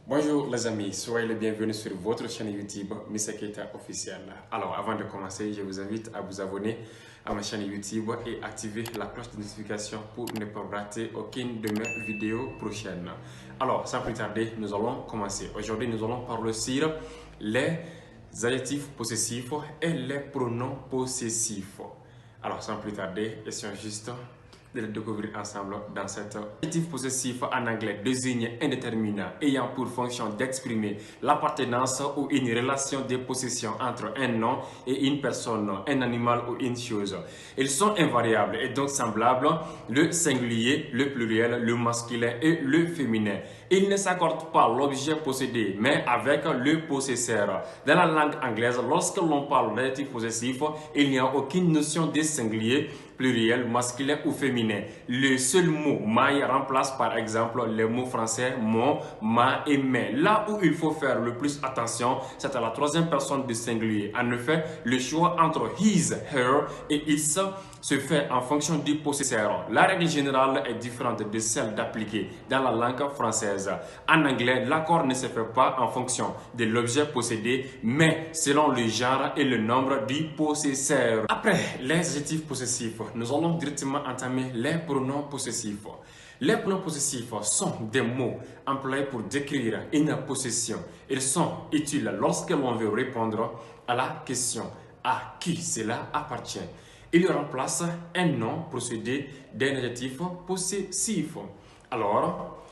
Bonjour les amis, soyez les bienvenus sur votre chaîne YouTube Mr Keita officiel. Alors avant de commencer, je vous invite à vous abonner à ma chaîne YouTube et activer la cloche de notification pour ne pas rater aucune de mes vidéos prochaines. Alors sans plus tarder, nous allons commencer. Aujourd'hui, nous allons parler sur les adjectifs possessifs et les pronoms possessifs. Alors sans plus tarder, essayons juste de le découvrir ensemble dans cet adjectif possessif en anglais désigne indéterminat ayant pour fonction d'exprimer l'appartenance ou une relation de possession entre un nom et une personne, un animal ou une chose. Ils sont invariables et donc semblables le singulier, le pluriel, le masculin et le féminin. Ils ne s'accordent pas l'objet possédé mais avec le possesseur. Dans la langue anglaise, lorsque l'on parle d'adjectif possessif, il n'y a aucune notion de singulier, pluriel, masculin ou féminin. Le seul mot my remplace par exemple les mots français mon, ma et mes. Là où il faut faire le plus attention, c'est à la troisième personne du singulier. En effet, le choix entre his, her et its se fait en fonction du possesseur. La règle générale est différente de celle d'appliquer dans la langue française. En anglais, l'accord ne se fait pas en fonction de l'objet possédé, mais selon le genre et le nombre du possesseur. Après les adjectifs possessifs, nous allons directement entamer les pronoms possessifs. Les pronoms possessifs sont des mots employés pour décrire une possession. Ils sont utiles lorsque l'on veut répondre à la question à qui cela appartient. Ils remplacent un nom procédé d'un adjectif possessif. Alors,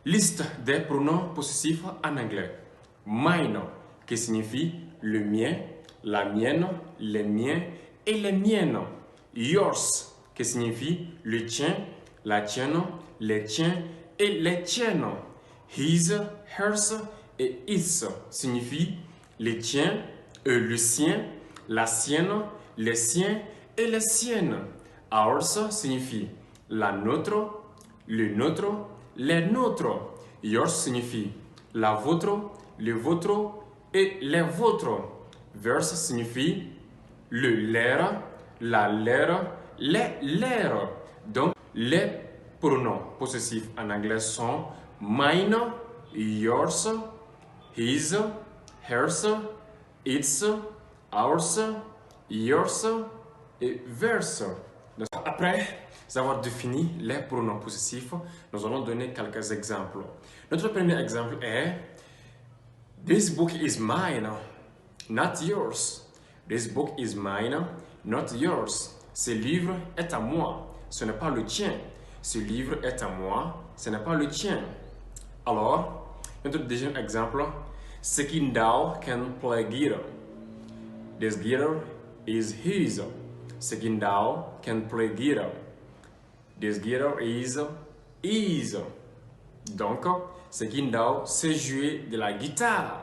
liste des pronoms possessifs en anglais. Mine, qui signifie le mien, la mienne, les miens et les miennes. Yours, qui signifie le tien, la tienne, les tiens et les tiennes. His, hers et its signifie les tiens, le sien, la sienne, les siens et les siennes. Ours signifie la nôtre, le nôtre, les nôtres. Yours signifie la vôtre, le vôtre et les vôtres. Theirs signifie le leur, la leur, les leurs. Donc, les pronoms possessifs en anglais sont mine, yours, his, hers, its, ours, yours et theirs. Après avoir défini les pronoms possessifs, nous allons donner quelques exemples. Notre premier exemple est This book is mine, not yours. This book is mine, not yours. Ce livre est à moi, ce n'est pas le tien. Ce livre est à moi, ce n'est pas le tien. Alors, notre deuxième exemple, Sekindao can play guitar. This guitar is his. Sekindao can play guitar. This guitar is his. Donc, Sekindao sait jouer de la guitare.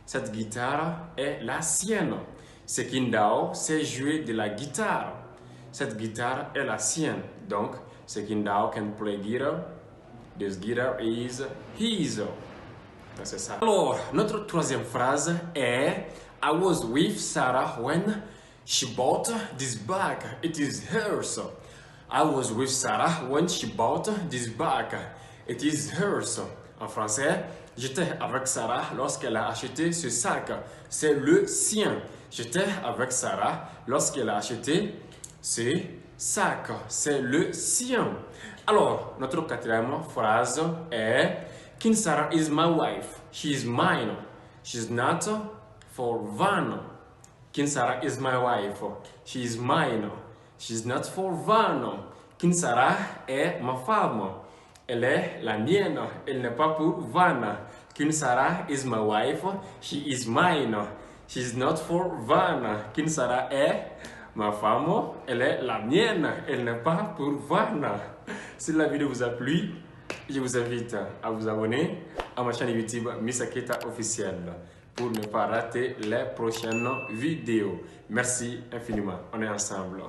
Cette guitare est la sienne. Sekindao sait jouer de la guitare. Cette guitare est la sienne. Donc, Sekindao can play guitar. This guitar is his. C'est ça. Alors, notre troisième phrase est I was with Sarah when she bought this bag. It is hers. I was with Sarah when she bought this bag. It is hers. En français, j'étais avec Sarah lorsqu'elle a acheté ce sac. C'est le sien. J'étais avec Sarah lorsqu'elle a acheté ce sac. C'est le sien. Alors, notre quatrième phrase est King Sarah is my wife. She is mine. She's not for Van. King Sarah is my wife. She is mine. She's not for Van. King Sarah est ma femme. Elle est la mienne. Elle n'est pas pour Van. King Sarah is my wife. She is mine. She's not for Van. King Sarah est ma femme. Elle est la mienne. Elle n'est pas pour Van. Si la vidéo vous a plu, je vous invite à vous abonner à ma chaîne YouTube Mr Keita officiel pour ne pas rater les prochaines vidéos. Merci infiniment. On est ensemble.